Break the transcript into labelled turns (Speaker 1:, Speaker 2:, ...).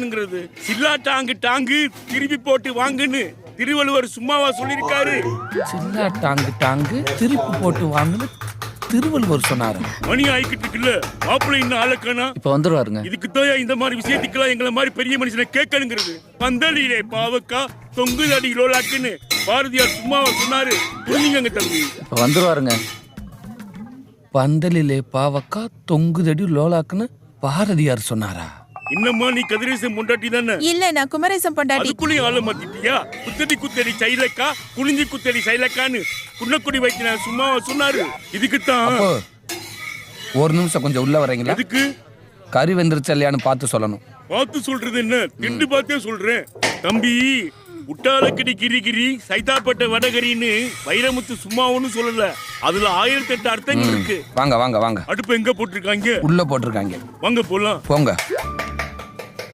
Speaker 1: கேட்கணுங்கிறது? சில்லா டாங்கு டாங்கு திருப்பி போட்டு வாங்குன்னு திருவள்ளுவர் சும்மாவா சொல்லியிருக்காரு?
Speaker 2: சில்லா டாங்கு டாங்கு திருப்பி போட்டு வாங்குன்னு திருவள்ளுவர் சொன்னாரு.
Speaker 1: மணி ஆயிக்கிட்டு இருக்குல்ல, மாப்பிள்ளை இன்னும் ஆளக்கானா?
Speaker 2: இப்ப வந்துருவாருங்க.
Speaker 1: இதுக்குத்தான் இந்த மாதிரி விஷயத்துக்கெல்லாம் எங்களை மாதிரி பெரிய மனுஷனை கேட்கணுங்கிறது. பந்தலிலே பாவக்கா தொங்குதடி லோலாக்குன்னு பாரதியார் சும்மாவா சொன்னாரு? புரிஞ்சுங்க தம்பி.
Speaker 2: இப்ப வந்துருவாருங்க. பந்தலிலே பாவக்கா தொங்குதடி லோலாக்குன்னு பாரதியார் சொன்னாரா?
Speaker 1: இன்னமா நீ கதிரேசன் பொண்டாட்டி தானே?
Speaker 3: இல்ல, நான் குமரேசன் பொண்டாட்டி.
Speaker 1: அதுக்குள்ளேயும் ஆள மாத்திட்டியா? குத்தடி குத்தடி சைலக்கா குனிஞ்சி குத்தடி சைலக்கான்னு குன்னக்குடி வைக்கிற சும்மாவா சொன்னாரு? இதுக்குத்தான்.
Speaker 2: அப்போ ஒரு நிமிஷம் கொஞ்சம் உள்ள வரீங்களா?
Speaker 1: அதுக்கு
Speaker 2: கறி வெந்துருச்சு இல்லையான்னு பார்த்து சொல்லணும்.
Speaker 1: பார்த்து சொல்றது என்ன? திண்டு பார்த்தே சொல்றேன் தம்பி. உட்டாலக்கடி கிரிகிரி சைதாப்பட்ட வடகரின்னு வைரமுத்து சும்மா ஒன்னும் சொல்லல. அதுல 1008 அர்த்தங்கள் இருக்கு.
Speaker 2: வாங்க வாங்க வாங்க.
Speaker 1: அடுப்பு எங்க போட்டிருக்காங்க?
Speaker 2: உள்ள போட்டிருக்காங்க.
Speaker 1: வாங்க போலாம்.
Speaker 2: போங்க.